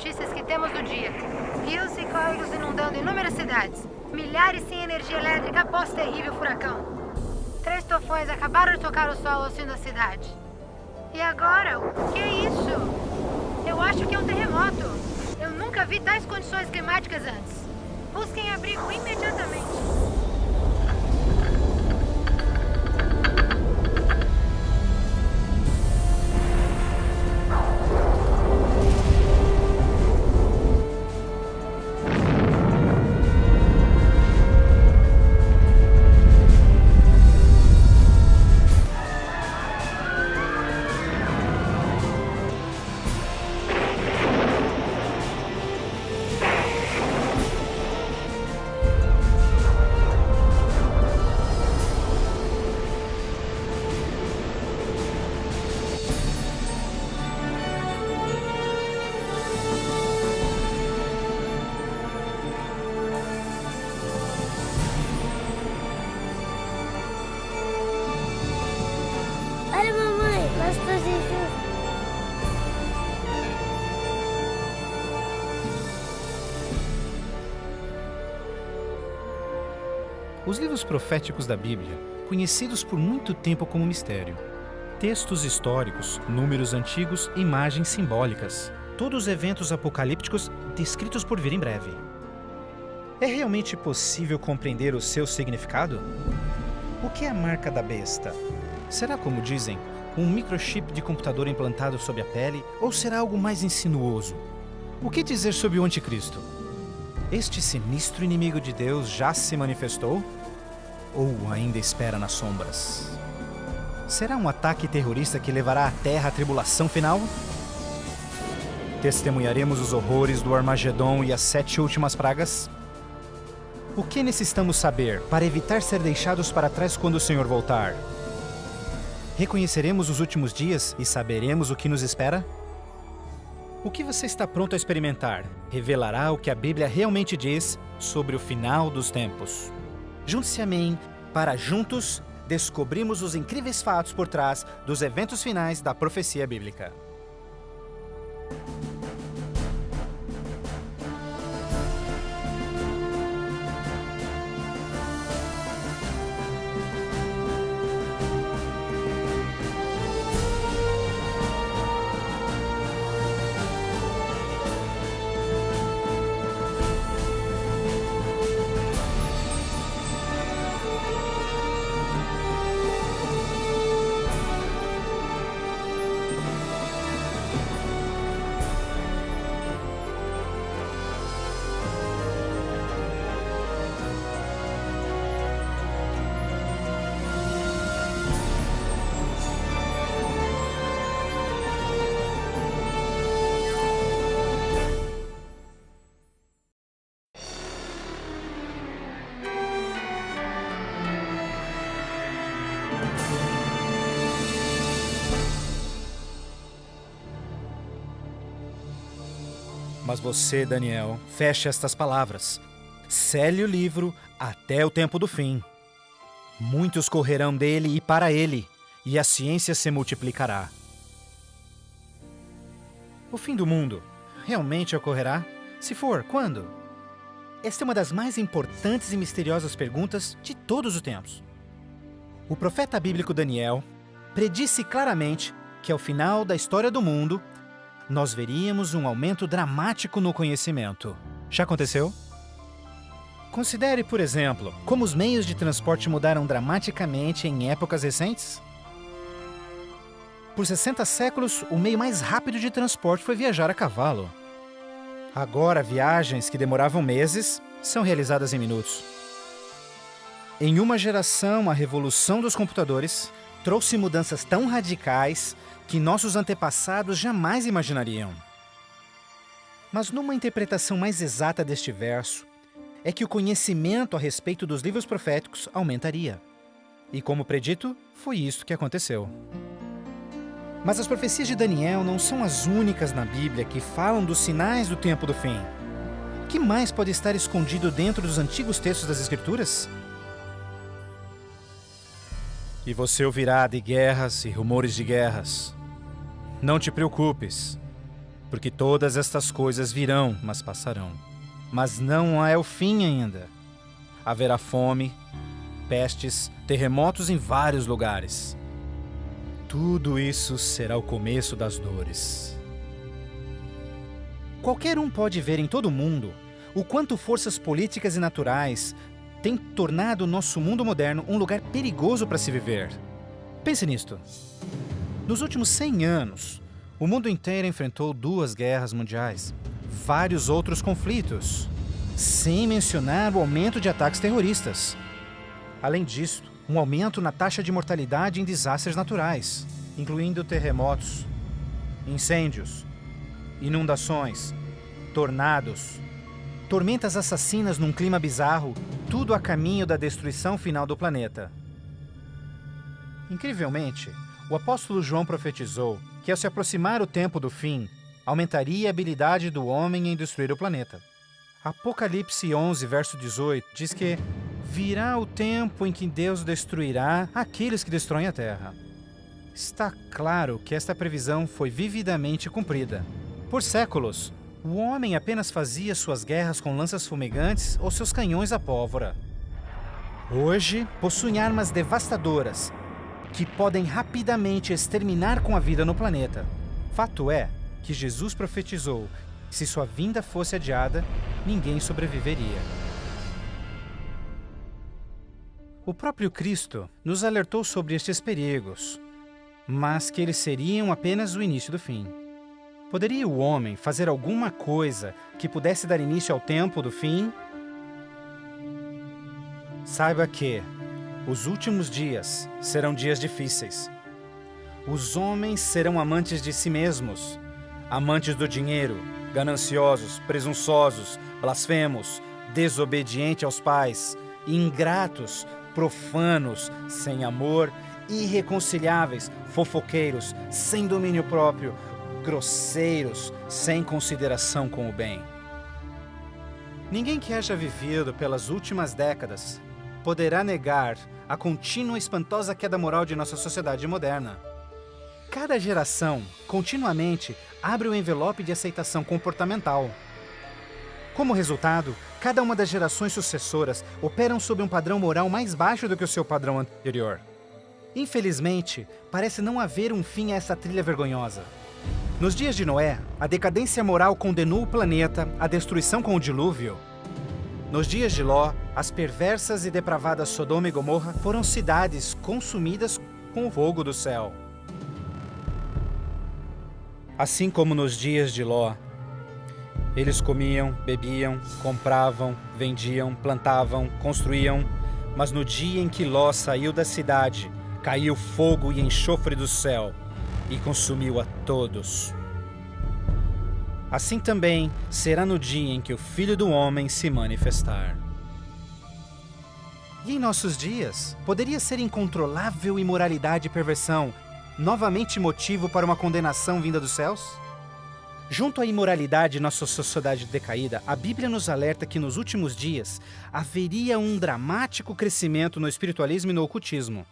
notícias que temos do dia. Rios e córregos inundando inúmeras cidades. Milhares sem energia elétrica após terrível furacão. 3 tufões acabaram de tocar o solo ao sul da cidade. E agora? O que é isso? Eu acho que é um terremoto. Eu nunca vi tais condições climáticas antes. Busquem abrigo imediatamente. Olha, mamãe, nós todos juntos. Os livros proféticos da Bíblia, conhecidos por muito tempo como mistério. Textos históricos, números antigos, imagens simbólicas. Todos eventos apocalípticos descritos por vir em breve. É realmente possível compreender o seu significado? O que é a marca da besta? Será, como dizem, um microchip de computador implantado sob a pele ou será algo mais insinuoso? O que dizer sobre o anticristo? Este sinistro inimigo de Deus já se manifestou? Ou ainda espera nas sombras? Será um ataque terrorista que levará a Terra à tribulação final? Testemunharemos os horrores do Armagedon e as 7 últimas pragas? O que necessitamos saber para evitar ser deixados para trás quando o Senhor voltar? Reconheceremos os últimos dias e saberemos o que nos espera? O que você está pronto a experimentar revelará o que a Bíblia realmente diz sobre o final dos tempos. Junte-se a mim para juntos descobrirmos os incríveis fatos por trás dos eventos finais da profecia bíblica. Mas você, Daniel, feche estas palavras. Cele o livro até o tempo do fim. Muitos correrão dele e para ele, e a ciência se multiplicará. O fim do mundo realmente ocorrerá? Se for, quando? Esta é uma das mais importantes e misteriosas perguntas de todos os tempos. O profeta bíblico Daniel predisse claramente que ao final da história do mundo, nós veríamos um aumento dramático no conhecimento. Já aconteceu? Considere, por exemplo, como os meios de transporte mudaram dramaticamente em épocas recentes. Por 60 séculos, o meio mais rápido de transporte foi viajar a cavalo. Agora, viagens que demoravam meses são realizadas em minutos. Em uma geração, a revolução dos computadores trouxe mudanças tão radicais que nossos antepassados jamais imaginariam. Mas numa interpretação mais exata deste verso, é que o conhecimento a respeito dos livros proféticos aumentaria. E como predito, foi isso que aconteceu. Mas as profecias de Daniel não são as únicas na Bíblia que falam dos sinais do tempo do fim. O que mais pode estar escondido dentro dos antigos textos das Escrituras? E você ouvirá de guerras e rumores de guerras. Não te preocupes. porque todas estas coisas virão, mas passarão. Mas não é o fim ainda. Haverá fome, pestes, terremotos em vários lugares. Tudo isso será o começo das dores. Qualquer um pode ver em todo o mundo o quanto forças políticas e naturais têm tornado o nosso mundo moderno um lugar perigoso para se viver. Pense nisto. Nos últimos 100 anos, o mundo inteiro enfrentou 2 guerras mundiais, vários outros conflitos, sem mencionar o aumento de ataques terroristas. Além disso, um aumento na taxa de mortalidade em desastres naturais, incluindo terremotos, incêndios, inundações, tornados, tormentas assassinas num clima bizarro, tudo a caminho da destruição final do planeta. Incrivelmente, o apóstolo João profetizou que ao se aproximar o tempo do fim, aumentaria a habilidade do homem em destruir o planeta. Apocalipse 11, verso 18, diz que virá o tempo em que Deus destruirá aqueles que destroem a terra. Está claro que esta previsão foi vividamente cumprida. Por séculos, o homem apenas fazia suas guerras com lanças fumegantes ou seus canhões a pólvora. Hoje, possuem armas devastadoras que podem rapidamente exterminar com a vida no planeta. Fato é que Jesus profetizou que se sua vinda fosse adiada, ninguém sobreviveria. O próprio Cristo nos alertou sobre estes perigos, mas que eles seriam apenas o início do fim. Poderia o homem fazer alguma coisa que pudesse dar início ao tempo do fim? Saiba que os últimos dias serão dias difíceis. Os homens serão amantes de si mesmos, amantes do dinheiro, gananciosos, presunçosos, blasfemos, desobedientes aos pais, ingratos, profanos, sem amor, irreconciliáveis, fofoqueiros, sem domínio próprio, grosseiros, sem consideração com o bem. Ninguém que haja vivido pelas últimas décadas poderá negar a contínua e espantosa queda moral de nossa sociedade moderna. Cada geração, continuamente, abre o envelope de aceitação comportamental. Como resultado, cada uma das gerações sucessoras operam sob um padrão moral mais baixo do que o seu padrão anterior. Infelizmente, parece não haver um fim a essa trilha vergonhosa. Nos dias de Noé, a decadência moral condenou o planeta à destruição com o dilúvio. Nos dias de Ló, as perversas e depravadas Sodoma e Gomorra foram cidades consumidas com o fogo do céu. Assim como nos dias de Ló, eles comiam, bebiam, compravam, vendiam, plantavam, construíam, mas no dia em que Ló saiu da cidade, caiu fogo e enxofre do céu e consumiu a todos. Assim também será no dia em que o Filho do Homem se manifestar. E em nossos dias, poderia ser incontrolável imoralidade e perversão novamente motivo para uma condenação vinda dos céus? Junto à imoralidade em nossa sociedade decaída, a Bíblia nos alerta que nos últimos dias haveria um dramático crescimento no espiritualismo e no ocultismo.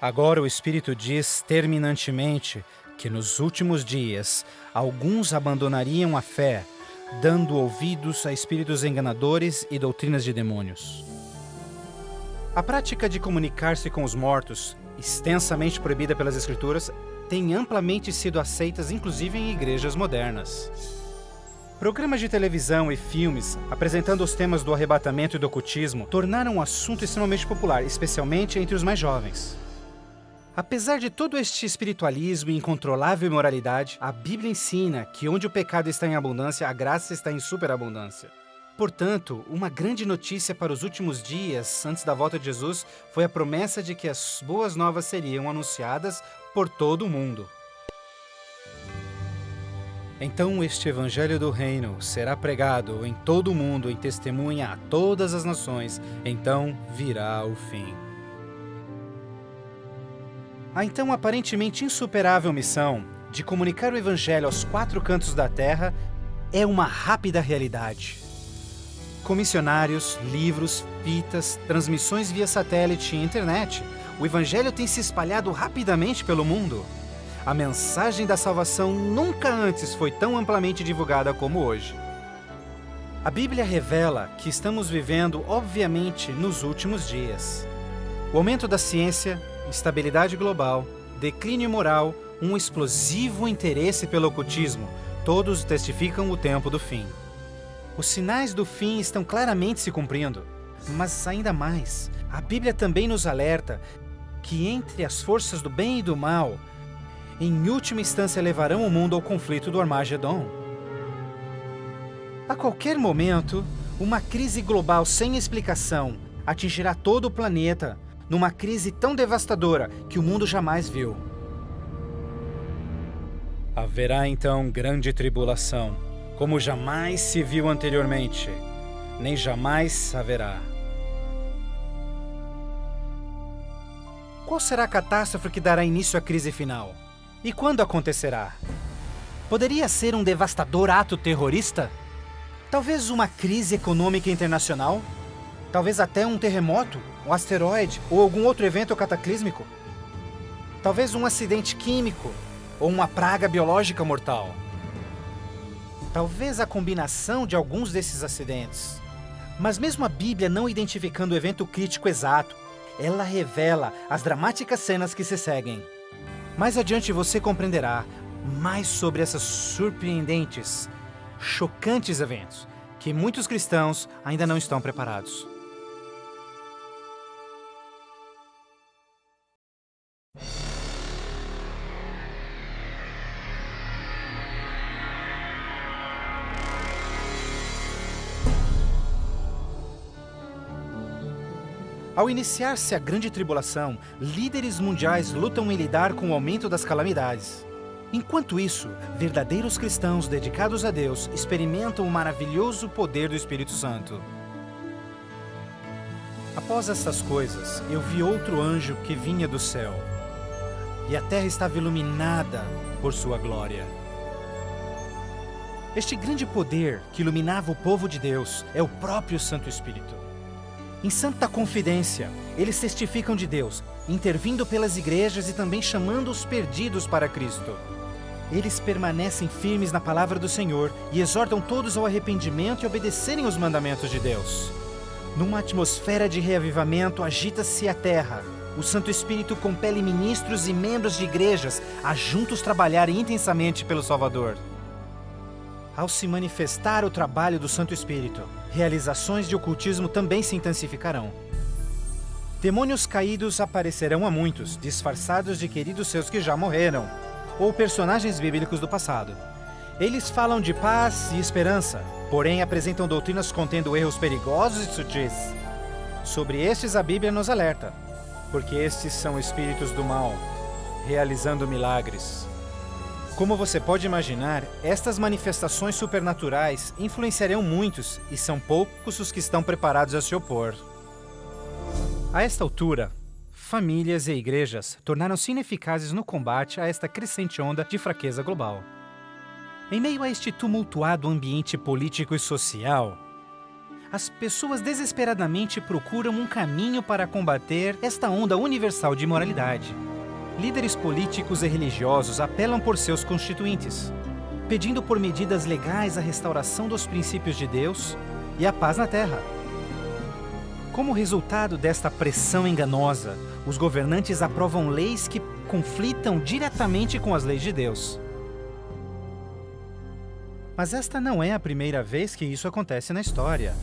Agora o Espírito diz terminantemente que nos últimos dias alguns abandonariam a fé, dando ouvidos a espíritos enganadores e doutrinas de demônios. A prática de comunicar-se com os mortos, extensamente proibida pelas Escrituras, tem amplamente sido aceitas inclusive em igrejas modernas. Programas de televisão e filmes apresentando os temas do arrebatamento e do ocultismo tornaram um assunto extremamente popular, especialmente entre os mais jovens. Apesar de todo este espiritualismo e incontrolável imoralidade, a Bíblia ensina que onde o pecado está em abundância, a graça está em superabundância. Portanto, uma grande notícia para os últimos dias, antes da volta de Jesus, foi a promessa de que as boas novas seriam anunciadas por todo o mundo. Então este evangelho do reino será pregado em todo o mundo em testemunha a todas as nações, então virá o fim. A então aparentemente insuperável missão de comunicar o evangelho aos 4 cantos da terra é uma rápida realidade. Com missionários, livros, fitas, transmissões via satélite e internet, o evangelho tem se espalhado rapidamente pelo mundo. A mensagem da salvação nunca antes foi tão amplamente divulgada como hoje. A Bíblia revela que estamos vivendo, obviamente, nos últimos dias. O aumento da ciência, instabilidade global, declínio moral, um explosivo interesse pelo ocultismo, todos testificam o tempo do fim. Os sinais do fim estão claramente se cumprindo, mas ainda mais, a Bíblia também nos alerta que entre as forças do bem e do mal, em última instância levarão o mundo ao conflito do Armagedon. A qualquer momento, uma crise global sem explicação atingirá todo o planeta, numa crise tão devastadora que o mundo jamais viu. Haverá então grande tribulação, como jamais se viu anteriormente, nem jamais haverá. Qual será a catástrofe que dará início à crise final? E quando acontecerá? Poderia ser um devastador ato terrorista? Talvez uma crise econômica internacional? Talvez até um terremoto, um asteroide ou algum outro evento cataclísmico? Talvez um acidente químico ou uma praga biológica mortal? Talvez a combinação de alguns desses acidentes. Mas mesmo a Bíblia não identificando o evento crítico exato, ela revela as dramáticas cenas que se seguem. Mais adiante você compreenderá mais sobre essas surpreendentes, chocantes eventos que muitos cristãos ainda não estão preparados. Ao iniciar-se a Grande Tribulação, líderes mundiais lutam em lidar com o aumento das calamidades. Enquanto isso, verdadeiros cristãos dedicados a Deus experimentam o maravilhoso poder do Espírito Santo. Após essas coisas, eu vi outro anjo que vinha do céu, e a terra estava iluminada por sua glória. Este grande poder que iluminava o povo de Deus é o próprio Santo Espírito. Em santa confidência, eles testificam de Deus, intervindo pelas igrejas e também chamando os perdidos para Cristo. Eles permanecem firmes na palavra do Senhor e exortam todos ao arrependimento e obedecerem os mandamentos de Deus. Numa atmosfera de reavivamento, agita-se a terra. O Santo Espírito compele ministros e membros de igrejas a juntos trabalharem intensamente pelo Salvador. Ao se manifestar o trabalho do Santo Espírito, realizações de ocultismo também se intensificarão. Demônios caídos aparecerão a muitos, disfarçados de queridos seus que já morreram, ou personagens bíblicos do passado. Eles falam de paz e esperança, porém apresentam doutrinas contendo erros perigosos e sutis. Sobre estes a Bíblia nos alerta, porque estes são espíritos do mal, realizando milagres. Como você pode imaginar, estas manifestações supernaturais influenciarão muitos e são poucos os que estão preparados a se opor. A esta altura, famílias e igrejas tornaram-se ineficazes no combate a esta crescente onda de fraqueza global. Em meio a este tumultuado ambiente político e social, as pessoas desesperadamente procuram um caminho para combater esta onda universal de imoralidade. Líderes políticos e religiosos apelam por seus constituintes, pedindo por medidas legais a restauração dos princípios de Deus e a paz na terra. Como resultado desta pressão enganosa, os governantes aprovam leis que conflitam diretamente com as leis de Deus. Mas esta não é a primeira vez que isso acontece na história.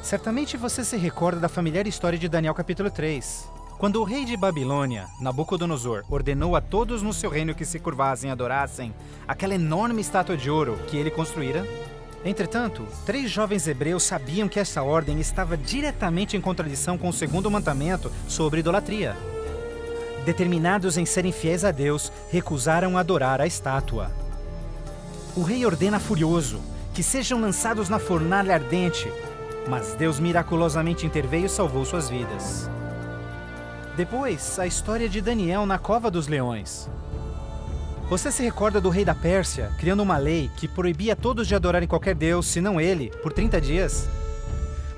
Certamente você se recorda da familiar história de Daniel capítulo 3. Quando o rei de Babilônia, Nabucodonosor, ordenou a todos no seu reino que se curvassem e adorassem aquela enorme estátua de ouro que ele construíra. Entretanto, 3 jovens hebreus sabiam que essa ordem estava diretamente em contradição com o segundo mandamento sobre idolatria. Determinados em serem fiéis a Deus, recusaram adorar a estátua. O rei ordena furioso que sejam lançados na fornalha ardente, mas Deus miraculosamente interveio e salvou suas vidas. Depois, a história de Daniel na cova dos leões. Você se recorda do rei da Pérsia criando uma lei que proibia todos de adorarem qualquer deus, senão ele, por 30 dias?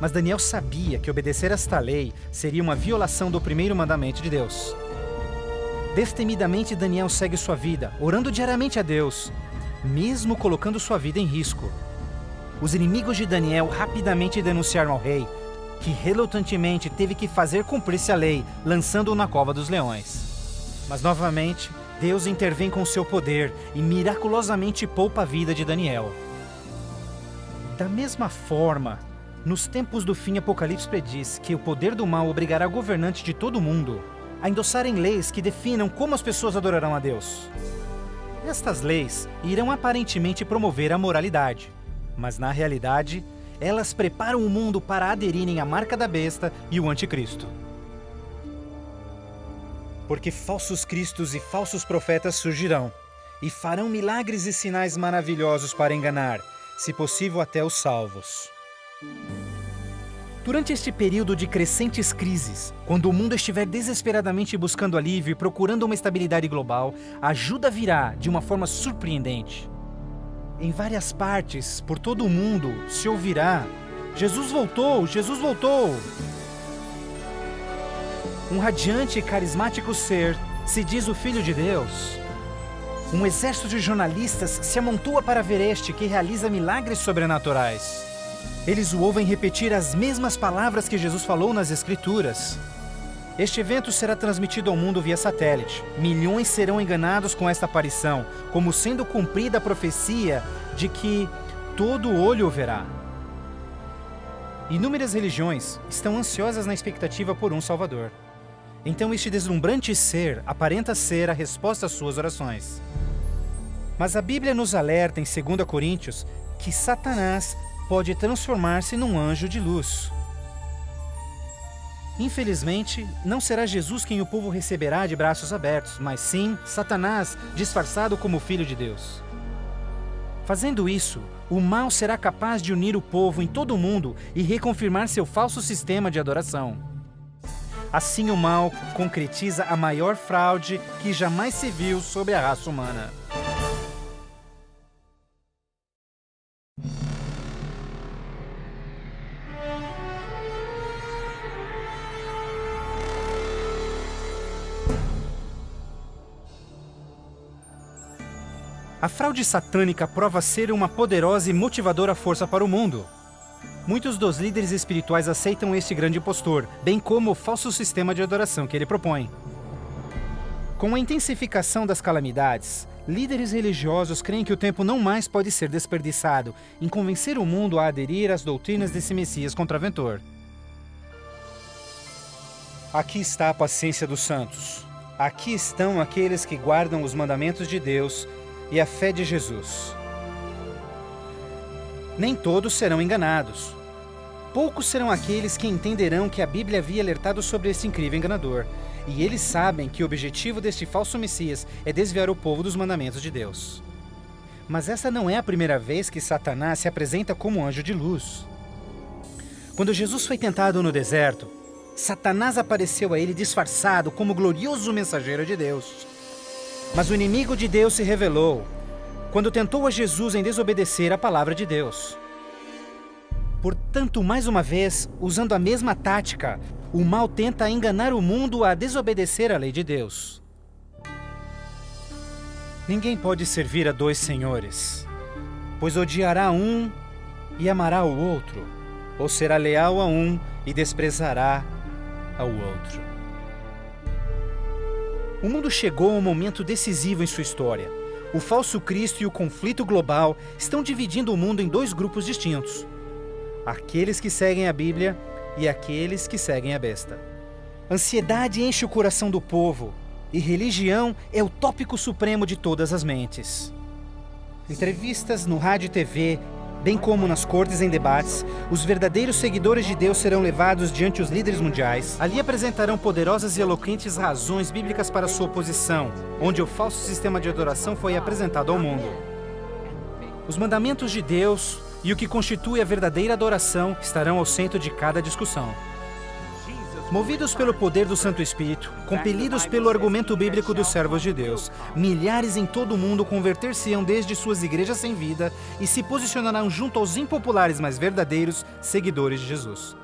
Mas Daniel sabia que obedecer esta lei seria uma violação do primeiro mandamento de Deus. Destemidamente, Daniel segue sua vida, orando diariamente a Deus, mesmo colocando sua vida em risco. Os inimigos de Daniel rapidamente denunciaram ao rei, que relutantemente teve que fazer cumprir-se a lei, lançando-o na cova dos leões. Mas novamente, Deus intervém com seu poder e miraculosamente poupa a vida de Daniel. Da mesma forma, nos tempos do fim, Apocalipse prediz que o poder do mal obrigará governantes de todo o mundo a endossarem leis que definam como as pessoas adorarão a Deus. Estas leis irão aparentemente promover a moralidade, mas na realidade, elas preparam o mundo para aderirem à marca da besta e o anticristo. Porque falsos cristos e falsos profetas surgirão e farão milagres e sinais maravilhosos para enganar, se possível até os salvos. Durante este período de crescentes crises, quando o mundo estiver desesperadamente buscando alívio e procurando uma estabilidade global, a ajuda virá de uma forma surpreendente. Em várias partes, por todo o mundo, se ouvirá: Jesus voltou! Jesus voltou! Um radiante e carismático ser se diz o Filho de Deus. Um exército de jornalistas se amontoa para ver este que realiza milagres sobrenaturais. Eles o ouvem repetir as mesmas palavras que Jesus falou nas Escrituras. Este evento será transmitido ao mundo via satélite. Milhões serão enganados com esta aparição, como sendo cumprida a profecia de que todo olho o verá. Inúmeras religiões estão ansiosas na expectativa por um Salvador. Então este deslumbrante ser aparenta ser a resposta às suas orações. Mas a Bíblia nos alerta em 2 Coríntios que Satanás pode transformar-se num anjo de luz. Infelizmente, não será Jesus quem o povo receberá de braços abertos, mas sim Satanás, disfarçado como Filho de Deus. Fazendo isso, o mal será capaz de unir o povo em todo o mundo e reconfirmar seu falso sistema de adoração. Assim, o mal concretiza a maior fraude que jamais se viu sobre a raça humana. A fraude satânica prova ser uma poderosa e motivadora força para o mundo. Muitos dos líderes espirituais aceitam este grande impostor, bem como o falso sistema de adoração que ele propõe. Com a intensificação das calamidades, líderes religiosos creem que o tempo não mais pode ser desperdiçado em convencer o mundo a aderir às doutrinas desse Messias contraventor. Aqui está a paciência dos santos. Aqui estão aqueles que guardam os mandamentos de Deus e a fé de Jesus. Nem todos serão enganados. Poucos serão aqueles que entenderão que a Bíblia havia alertado sobre esse incrível enganador, e eles sabem que o objetivo deste falso Messias é desviar o povo dos mandamentos de Deus. Mas essa não é a primeira vez que Satanás se apresenta como anjo de luz. Quando Jesus foi tentado no deserto, Satanás apareceu a ele disfarçado como glorioso mensageiro de Deus. Mas o inimigo de Deus se revelou quando tentou a Jesus em desobedecer a palavra de Deus. Portanto, mais uma vez, usando a mesma tática, o mal tenta enganar o mundo a desobedecer a lei de Deus. Ninguém pode servir a dois senhores, pois odiará um e amará o outro, ou será leal a um e desprezará ao outro. O mundo chegou a um momento decisivo em sua história. O falso Cristo e o conflito global estão dividindo o mundo em dois grupos distintos: aqueles que seguem a Bíblia e aqueles que seguem a besta. Ansiedade enche o coração do povo, e religião é o tópico supremo de todas as mentes. Entrevistas no rádio e TV, bem como nas cortes em debates, os verdadeiros seguidores de Deus serão levados diante os líderes mundiais. Ali apresentarão poderosas e eloquentes razões bíblicas para sua oposição, onde o falso sistema de adoração foi apresentado ao mundo. Os mandamentos de Deus e o que constitui a verdadeira adoração estarão ao centro de cada discussão. Movidos pelo poder do Santo Espírito, compelidos pelo argumento bíblico dos servos de Deus, milhares em todo o mundo converter-se-ão desde suas igrejas sem vida e se posicionarão junto aos impopulares, mas verdadeiros seguidores de Jesus.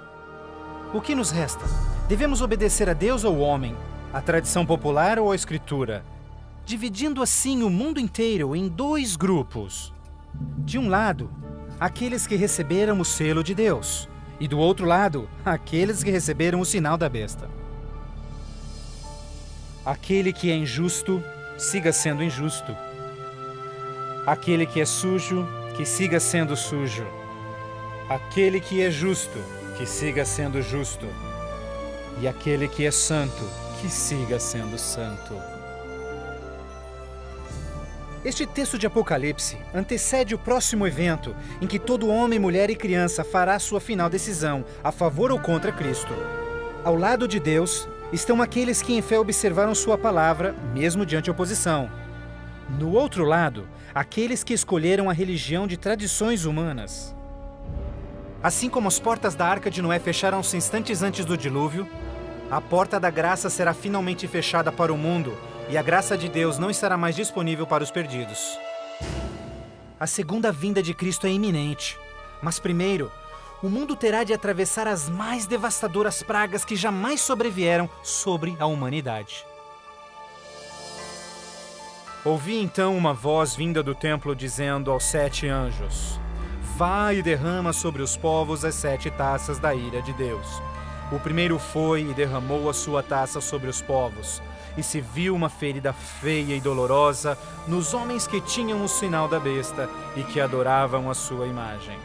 O que nos resta? Devemos obedecer a Deus ou ao homem? A tradição popular ou a escritura? Dividindo assim o mundo inteiro em dois grupos. De um lado, aqueles que receberam o selo de Deus, e do outro lado, aqueles que receberam o sinal da besta. Aquele que é injusto, siga sendo injusto. Aquele que é sujo, que siga sendo sujo. Aquele que é justo, que siga sendo justo. E aquele que é santo, que siga sendo santo. Este texto de Apocalipse antecede o próximo evento em que todo homem, mulher e criança fará sua final decisão a favor ou contra Cristo. Ao lado de Deus estão aqueles que em fé observaram sua palavra, mesmo diante oposição. No outro lado, aqueles que escolheram a religião de tradições humanas. Assim como as portas da Arca de Noé fecharam-se instantes antes do dilúvio, a porta da graça será finalmente fechada para o mundo e a graça de Deus não estará mais disponível para os perdidos. A segunda vinda de Cristo é iminente, mas primeiro, o mundo terá de atravessar as mais devastadoras pragas que jamais sobrevieram sobre a humanidade. Ouvi então uma voz vinda do templo dizendo aos 7 anjos: Vai e derrama sobre os povos as 7 taças da ira de Deus. O primeiro foi e derramou a sua taça sobre os povos, e se viu uma ferida feia e dolorosa nos homens que tinham o sinal da besta e que adoravam a sua imagem.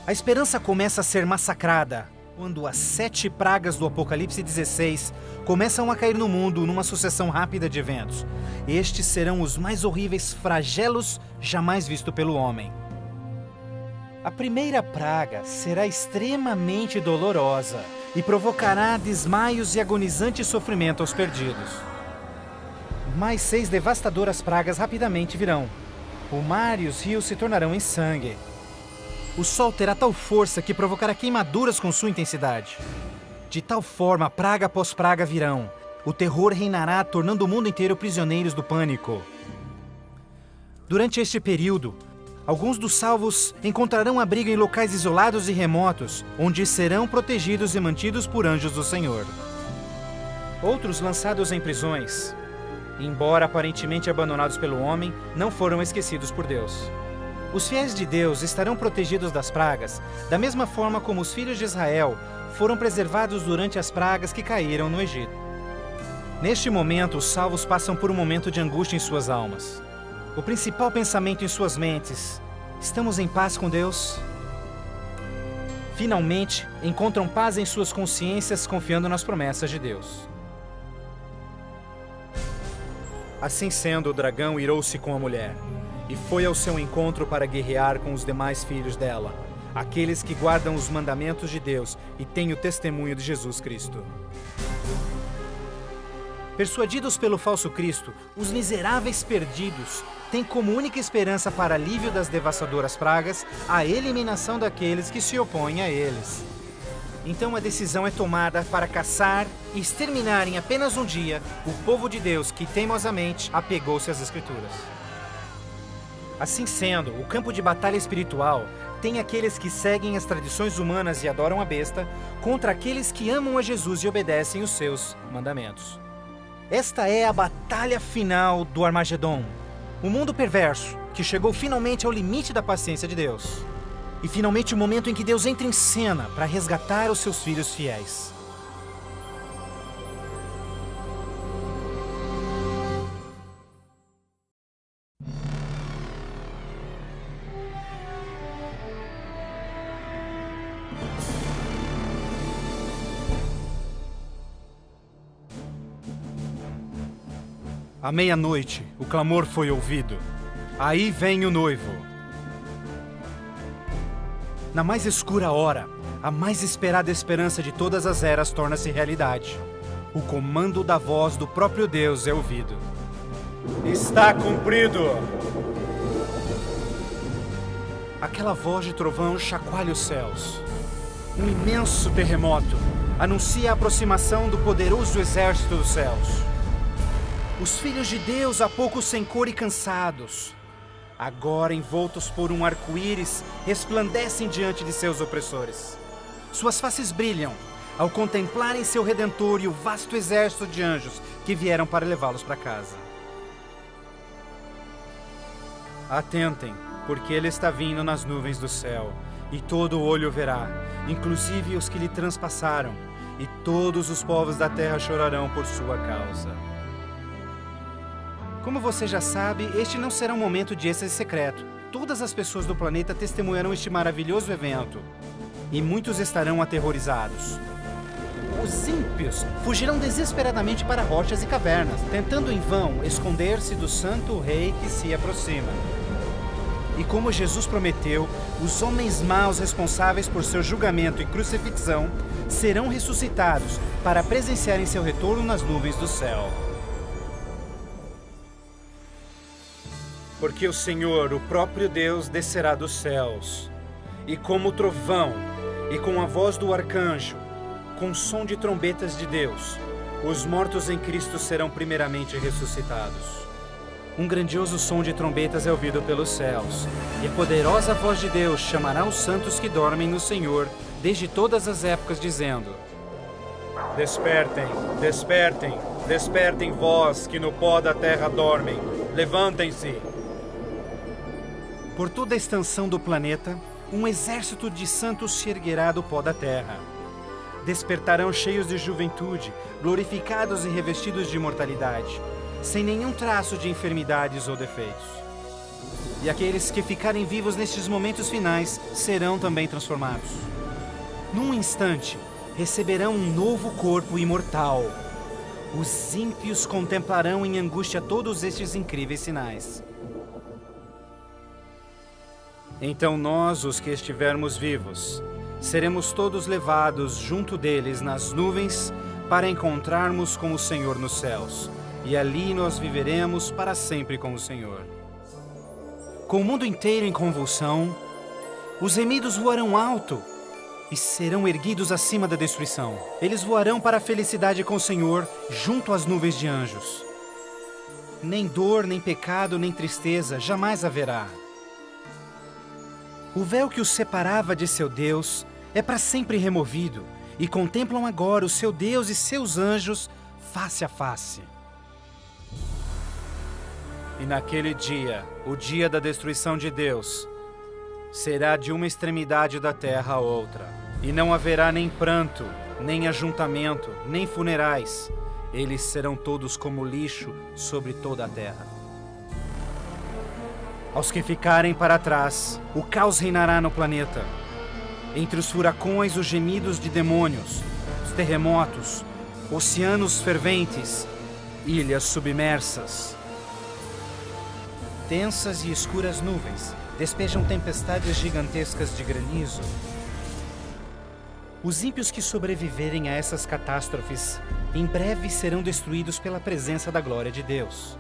A esperança começa a ser massacrada quando as 7 pragas do Apocalipse 16 começam a cair no mundo numa sucessão rápida de eventos. Estes serão os mais horríveis flagelos jamais vistos pelo homem. A primeira praga será extremamente dolorosa e provocará desmaios e agonizante sofrimento aos perdidos. Mais 6 devastadoras pragas rapidamente virão. O mar e os rios se tornarão em sangue. O sol terá tal força que provocará queimaduras com sua intensidade. De tal forma, praga após praga virão. O terror reinará, tornando o mundo inteiro prisioneiros do pânico. Durante este período, alguns dos salvos encontrarão abrigo em locais isolados e remotos, onde serão protegidos e mantidos por anjos do Senhor. Outros, lançados em prisões, embora aparentemente abandonados pelo homem, não foram esquecidos por Deus. Os fiéis de Deus estarão protegidos das pragas, da mesma forma como os filhos de Israel foram preservados durante as pragas que caíram no Egito. Neste momento, os salvos passam por um momento de angústia em suas almas. O principal pensamento em suas mentes: estamos em paz com Deus? Finalmente, encontram paz em suas consciências confiando nas promessas de Deus. Assim sendo, o dragão irou-se com a mulher e foi ao seu encontro para guerrear com os demais filhos dela, aqueles que guardam os mandamentos de Deus e têm o testemunho de Jesus Cristo. Persuadidos pelo falso Cristo, os miseráveis perdidos têm como única esperança para alívio das devastadoras pragas a eliminação daqueles que se opõem a eles. Então a decisão é tomada para caçar e exterminar em apenas um dia o povo de Deus que teimosamente apegou-se às Escrituras. Assim sendo, o campo de batalha espiritual tem aqueles que seguem as tradições humanas e adoram a besta, contra aqueles que amam a Jesus e obedecem os seus mandamentos. Esta é a batalha final do Armagedon, o mundo perverso que chegou finalmente ao limite da paciência de Deus. E finalmente o momento em que Deus entra em cena para resgatar os seus filhos fiéis. À meia-noite, o clamor foi ouvido. Aí vem o noivo. Na mais escura hora, a mais esperada esperança de todas as eras torna-se realidade. O comando da voz do próprio Deus é ouvido. Está cumprido! Aquela voz de trovão chacoalha os céus. Um imenso terremoto anuncia a aproximação do poderoso exército dos céus. Os filhos de Deus, há pouco sem cor e cansados, agora envoltos por um arco-íris, resplandecem diante de seus opressores. Suas faces brilham, ao contemplarem seu Redentor e o vasto exército de anjos que vieram para levá-los para casa. Atentem, porque ele está vindo nas nuvens do céu, e todo olho o verá, inclusive os que lhe transpassaram, e todos os povos da terra chorarão por sua causa. Como você já sabe, este não será um momento de êxtase secreto. Todas as pessoas do planeta testemunharão este maravilhoso evento, e muitos estarão aterrorizados. Os ímpios fugirão desesperadamente para rochas e cavernas, tentando em vão esconder-se do santo rei que se aproxima. E como Jesus prometeu, os homens maus responsáveis por seu julgamento e crucifixão serão ressuscitados para presenciarem seu retorno nas nuvens do céu. Porque o Senhor, o próprio Deus, descerá dos céus, e como trovão, e com a voz do arcanjo, com o som de trombetas de Deus, os mortos em Cristo serão primeiramente ressuscitados. Um grandioso som de trombetas é ouvido pelos céus, e a poderosa voz de Deus chamará os santos que dormem no Senhor desde todas as épocas, dizendo: Despertem, despertem, despertem vós que no pó da terra dormem, levantem-se. Por toda a extensão do planeta, um exército de santos se erguerá do pó da terra. Despertarão cheios de juventude, glorificados e revestidos de imortalidade, sem nenhum traço de enfermidades ou defeitos. E aqueles que ficarem vivos nestes momentos finais serão também transformados. Num instante, receberão um novo corpo imortal. Os ímpios contemplarão em angústia todos estes incríveis sinais. Então nós, os que estivermos vivos, seremos todos levados junto deles nas nuvens para encontrarmos com o Senhor nos céus, e ali nós viveremos para sempre com o Senhor. Com o mundo inteiro em convulsão, os remidos voarão alto e serão erguidos acima da destruição. Eles voarão para a felicidade com o Senhor, junto às nuvens de anjos. Nem dor, nem pecado, nem tristeza jamais haverá. O véu que os separava de seu Deus é para sempre removido, e contemplam agora o seu Deus e seus anjos face a face. E naquele dia, o dia da destruição de Deus, será de uma extremidade da terra a outra, e não haverá nem pranto, nem ajuntamento, nem funerais. Eles serão todos como lixo sobre toda a terra. Aos que ficarem para trás, o caos reinará no planeta. Entre os furacões, os gemidos de demônios, os terremotos, oceanos ferventes, ilhas submersas. Densas e escuras nuvens despejam tempestades gigantescas de granizo. Os ímpios que sobreviverem a essas catástrofes, em breve serão destruídos pela presença da glória de Deus.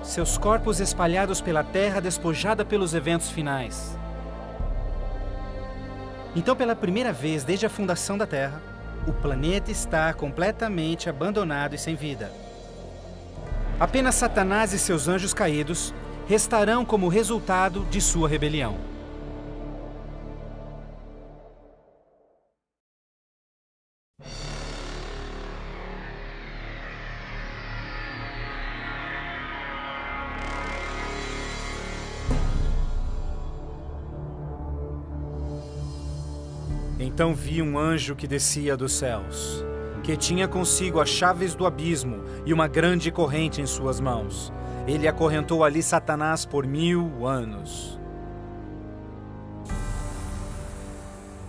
Seus corpos espalhados pela terra despojada pelos eventos finais. Então, pela primeira vez desde a fundação da Terra, o planeta está completamente abandonado e sem vida. Apenas Satanás e seus anjos caídos restarão como resultado de sua rebelião. Então vi um anjo que descia dos céus, que tinha consigo as chaves do abismo e uma grande corrente em suas mãos. Ele acorrentou ali Satanás por 1000 anos.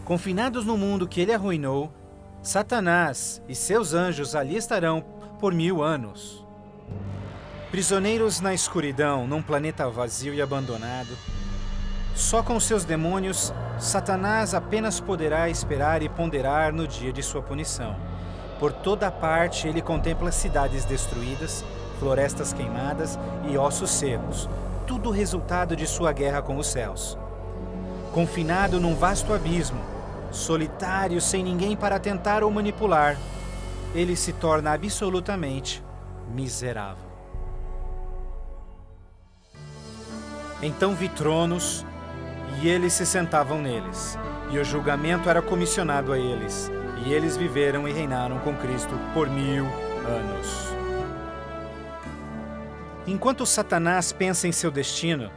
Confinados no mundo que ele arruinou, Satanás e seus anjos ali estarão por 1000 anos. Prisioneiros na escuridão, num planeta vazio e abandonado, só com seus demônios, Satanás apenas poderá esperar e ponderar no dia de sua punição. Por toda parte ele contempla cidades destruídas, florestas queimadas e ossos secos, tudo resultado de sua guerra com os céus. Confinado num vasto abismo, solitário, sem ninguém para tentar ou manipular, ele se torna absolutamente miserável. Então vi tronos, e eles se sentavam neles, e o julgamento era comissionado a eles, E eles viveram e reinaram com Cristo por 1000 anos. Enquanto Satanás pensa em seu destino,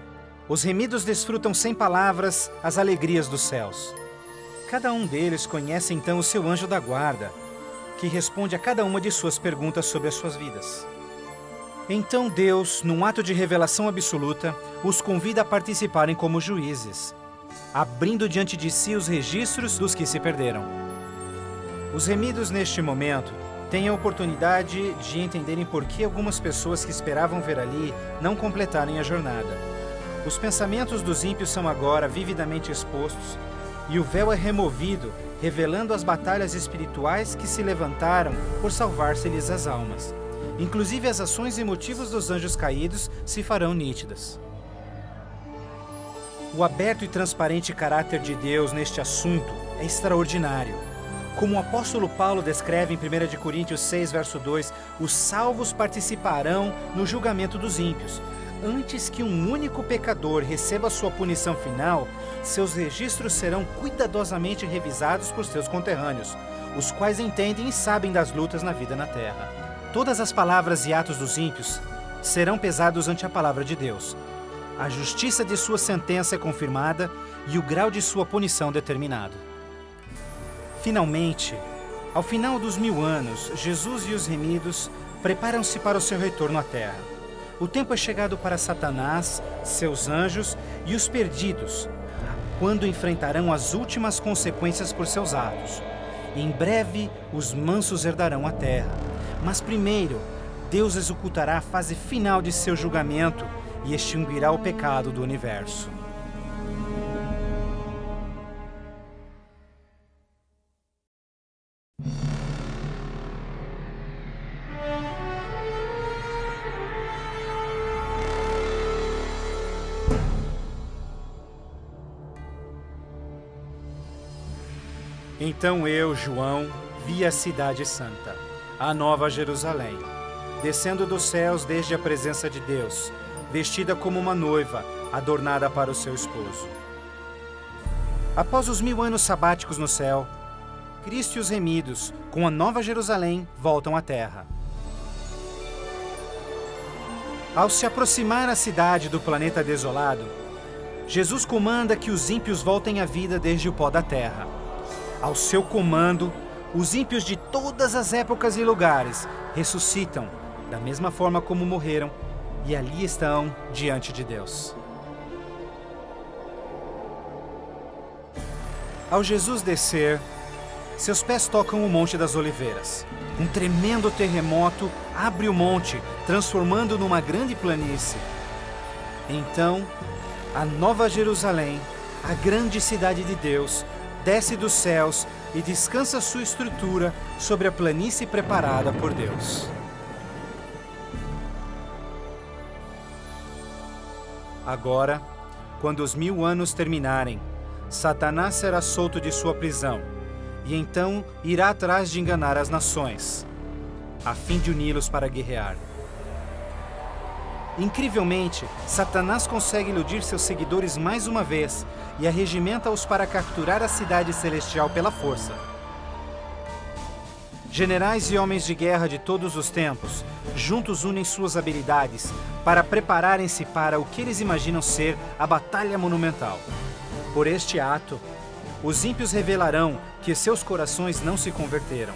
os remidos desfrutam sem palavras as alegrias dos céus. Cada um deles conhece então o seu anjo da guarda, que responde a cada uma de suas perguntas sobre as suas vidas. Então Deus, num ato de revelação absoluta, os convida a participarem como juízes, abrindo diante de si os registros dos que se perderam. Os remidos, neste momento, têm a oportunidade de entenderem por que algumas pessoas que esperavam ver ali não completarem a jornada. Os pensamentos dos ímpios são agora vividamente expostos e o véu é removido, revelando as batalhas espirituais que se levantaram por salvar-se-lhes as almas. Inclusive as ações e motivos dos anjos caídos se farão nítidas. O aberto e transparente caráter de Deus neste assunto é extraordinário. Como o apóstolo Paulo descreve em 1 Coríntios 6, verso 2, os salvos participarão no julgamento dos ímpios. Antes que um único pecador receba sua punição final, seus registros serão cuidadosamente revisados por seus conterrâneos, os quais entendem e sabem das lutas na vida na terra. Todas as palavras e atos dos ímpios serão pesados ante a palavra de Deus. A justiça de sua sentença é confirmada e o grau de sua punição determinado. Finalmente, ao final dos 1000 anos, Jesus e os remidos preparam-se para o seu retorno à terra. O tempo é chegado para Satanás, seus anjos e os perdidos, quando enfrentarão as últimas consequências por seus atos. Em breve, os mansos herdarão a terra. Mas primeiro, Deus executará a fase final de seu julgamento e extinguirá o pecado do universo. Então eu, João, vi a cidade santa, a Nova Jerusalém, descendo dos céus desde a presença de Deus, vestida como uma noiva, adornada para o seu esposo. Após os 1000 anos sabáticos no céu, Cristo e os remidos, com a Nova Jerusalém, voltam à terra. Ao se aproximar a cidade do planeta desolado, Jesus comanda que os ímpios voltem à vida desde o pó da terra. Ao seu comando, os ímpios de todas as épocas e lugares ressuscitam, da mesma forma como morreram, e ali estão diante de Deus. Ao Jesus descer, seus pés tocam o Monte das Oliveiras. Um tremendo terremoto abre o monte, transformando numa grande planície. Então, a Nova Jerusalém, a grande cidade de Deus, desce dos céus e descansa sua estrutura sobre a planície preparada por Deus. Agora, quando os 1000 anos terminarem, Satanás será solto de sua prisão, e então irá atrás de enganar as nações, a fim de uni-los para guerrear. Incrivelmente, Satanás consegue iludir seus seguidores mais uma vez e arregimenta-os para capturar a cidade celestial pela força. Generais e homens de guerra de todos os tempos, juntos unem suas habilidades para prepararem-se para o que eles imaginam ser a batalha monumental. Por este ato, os ímpios revelarão que seus corações não se converteram.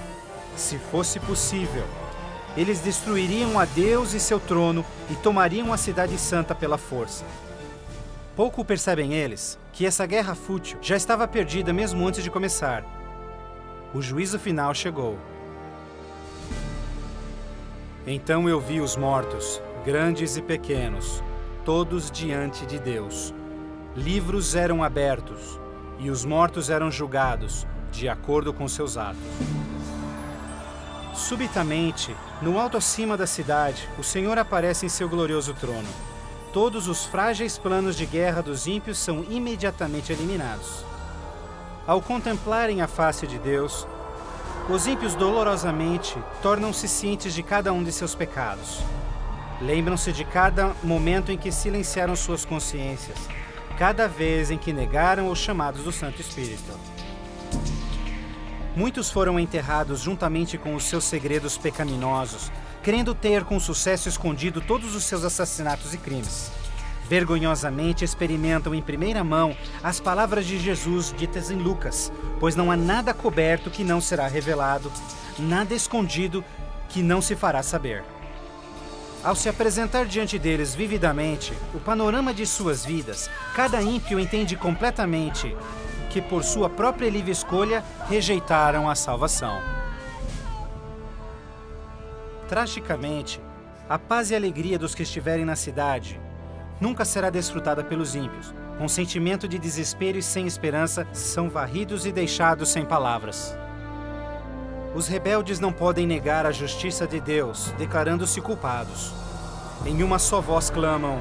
Se fosse possível, eles destruiriam a Deus e seu trono e tomariam a cidade santa pela força. Pouco percebem eles que essa guerra fútil já estava perdida mesmo antes de começar. O juízo final chegou. Então eu vi os mortos, grandes e pequenos, todos diante de Deus. Livros eram abertos, e os mortos eram julgados, de acordo com seus atos. Subitamente, no alto acima da cidade, o Senhor aparece em seu glorioso trono. Todos os frágeis planos de guerra dos ímpios são imediatamente eliminados. Ao contemplarem a face de Deus, os ímpios dolorosamente tornam-se cientes de cada um de seus pecados. Lembram-se de cada momento em que silenciaram suas consciências, cada vez em que negaram os chamados do Santo Espírito. Muitos foram enterrados juntamente com os seus segredos pecaminosos, querendo ter com sucesso escondido todos os seus assassinatos e crimes. Vergonhosamente experimentam em primeira mão as palavras de Jesus ditas em Lucas, pois não há nada coberto que não será revelado, nada escondido que não se fará saber. Ao se apresentar diante deles vividamente o panorama de suas vidas, cada ímpio entende completamente que por sua própria livre escolha rejeitaram a salvação. Tragicamente, a paz e alegria dos que estiverem na cidade nunca será desfrutada pelos ímpios. Com sentimento de desespero e sem esperança, são varridos e deixados sem palavras. Os rebeldes não podem negar a justiça de Deus, declarando-se culpados. Em uma só voz clamam: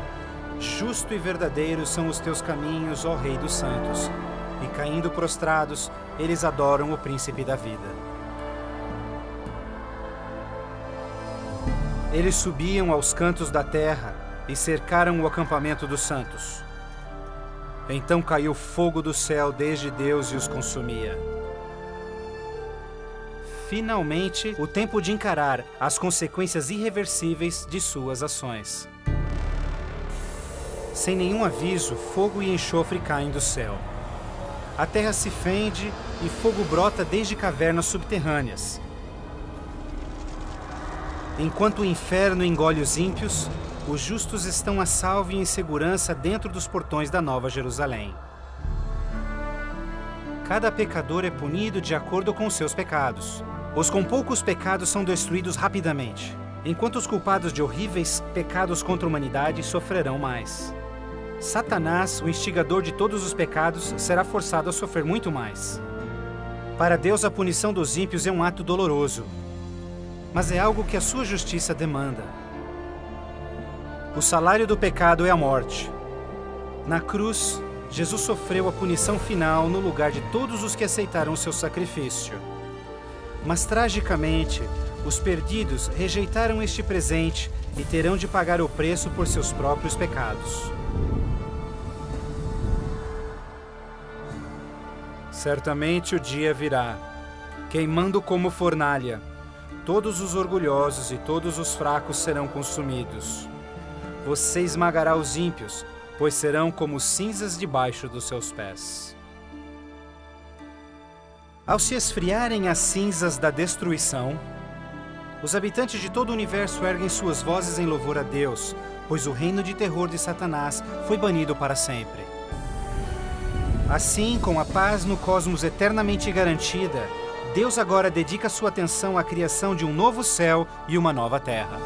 justo e verdadeiro são os teus caminhos, ó Rei dos Santos. E caindo prostrados, eles adoram o Príncipe da Vida. Eles subiam aos cantos da terra e cercaram o acampamento dos santos. Então caiu fogo do céu desde Deus e os consumia. Finalmente, o tempo de encarar as consequências irreversíveis de suas ações. Sem nenhum aviso, fogo e enxofre caem do céu. A terra se fende e fogo brota desde cavernas subterrâneas. Enquanto o inferno engole os ímpios, os justos estão a salvo e em segurança dentro dos portões da Nova Jerusalém. Cada pecador é punido de acordo com os seus pecados. Os com poucos pecados são destruídos rapidamente, enquanto os culpados de horríveis pecados contra a humanidade sofrerão mais. Satanás, o instigador de todos os pecados, será forçado a sofrer muito mais. Para Deus, a punição dos ímpios é um ato doloroso, mas é algo que a sua justiça demanda. O salário do pecado é a morte. Na cruz, Jesus sofreu a punição final no lugar de todos os que aceitaram o seu sacrifício. Mas, tragicamente, os perdidos rejeitaram este presente e terão de pagar o preço por seus próprios pecados. Certamente o dia virá, queimando como fornalha. Todos os orgulhosos e todos os fracos serão consumidos. Você esmagará os ímpios, pois serão como cinzas debaixo dos seus pés. Ao se esfriarem as cinzas da destruição, os habitantes de todo o universo erguem suas vozes em louvor a Deus, pois o reino de terror de Satanás foi banido para sempre. Assim, com a paz no cosmos eternamente garantida, Deus agora dedica sua atenção à criação de um novo céu e uma nova terra.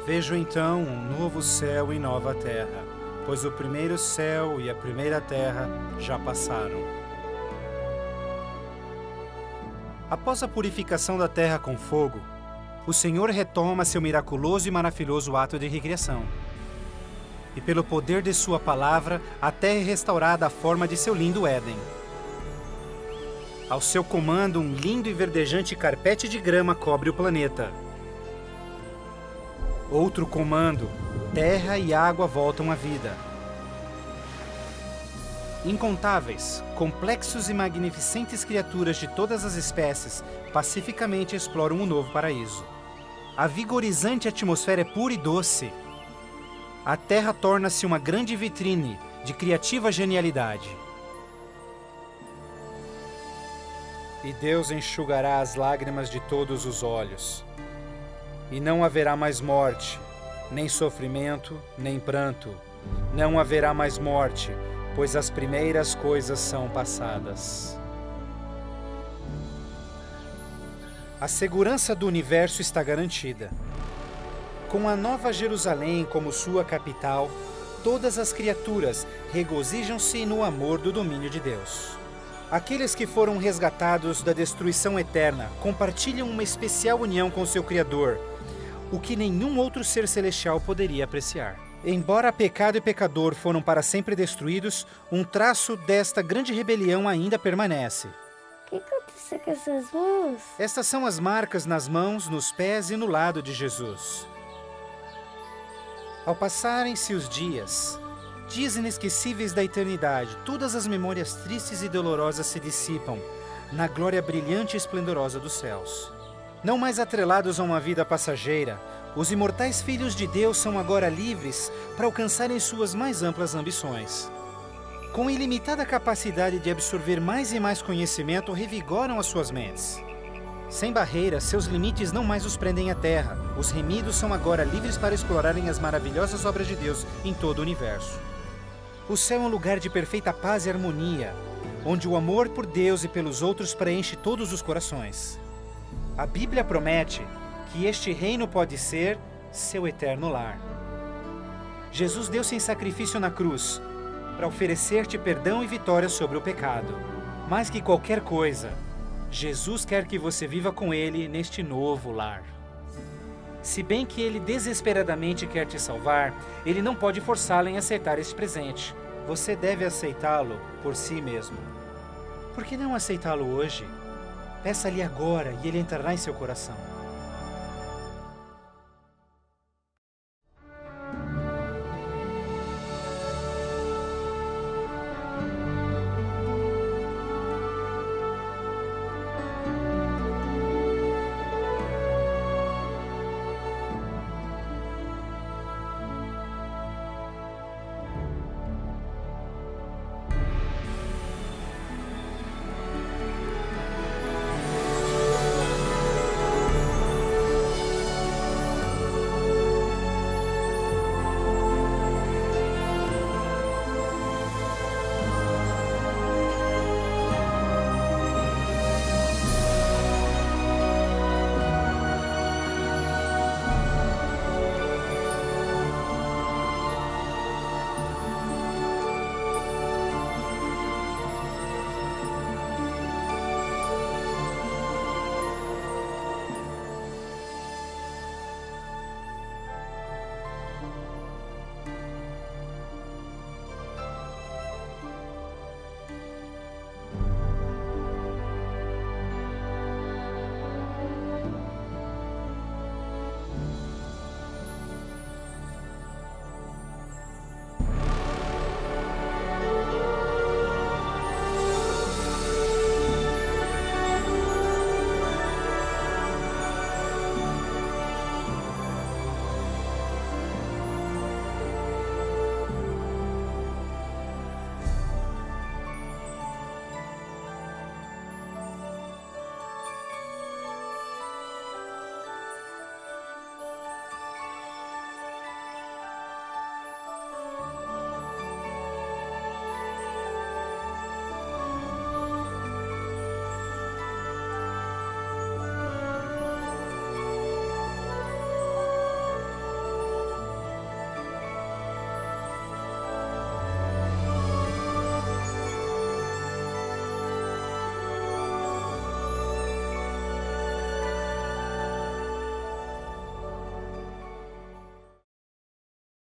Vejo então um novo céu e nova terra, pois o primeiro céu e a primeira terra já passaram. Após a purificação da terra com fogo, o Senhor retoma seu miraculoso e maravilhoso ato de recriação. E pelo poder de sua palavra, a terra é restaurada à forma de seu lindo Éden. Ao seu comando, um lindo e verdejante carpete de grama cobre o planeta. Outro comando, terra e água voltam à vida. Incontáveis, complexos e magnificentes criaturas de todas as espécies pacificamente exploram um novo paraíso. A vigorizante atmosfera é pura e doce. A terra torna-se uma grande vitrine de criativa genialidade. E Deus enxugará as lágrimas de todos os olhos. E não haverá mais morte, nem sofrimento, nem pranto. Não haverá mais morte, pois as primeiras coisas são passadas. A segurança do universo está garantida. Com a Nova Jerusalém como sua capital, todas as criaturas regozijam-se no amor do domínio de Deus. Aqueles que foram resgatados da destruição eterna compartilham uma especial união com seu Criador, o que nenhum outro ser celestial poderia apreciar. Embora pecado e pecador foram para sempre destruídos, um traço desta grande rebelião ainda permanece. O que aconteceu com essas mãos? Estas são as marcas nas mãos, nos pés e no lado de Jesus. Ao passarem-se os dias inesquecíveis da eternidade, todas as memórias tristes e dolorosas se dissipam na glória brilhante e esplendorosa dos céus. Não mais atrelados a uma vida passageira, os imortais filhos de Deus são agora livres para alcançarem suas mais amplas ambições. Com ilimitada capacidade de absorver mais e mais conhecimento, revigoram as suas mentes. Sem barreiras, seus limites não mais os prendem à terra. Os remidos são agora livres para explorarem as maravilhosas obras de Deus em todo o universo. O céu é um lugar de perfeita paz e harmonia, onde o amor por Deus e pelos outros preenche todos os corações. A Bíblia promete que este reino pode ser seu eterno lar. Jesus deu-se em sacrifício na cruz para oferecer-te perdão e vitória sobre o pecado. Mais que qualquer coisa, Jesus quer que você viva com Ele neste novo lar. Se bem que Ele desesperadamente quer te salvar, Ele não pode forçá-lo em aceitar este presente. Você deve aceitá-lo por si mesmo. Por que não aceitá-lo hoje? Peça-lhe agora e Ele entrará em seu coração.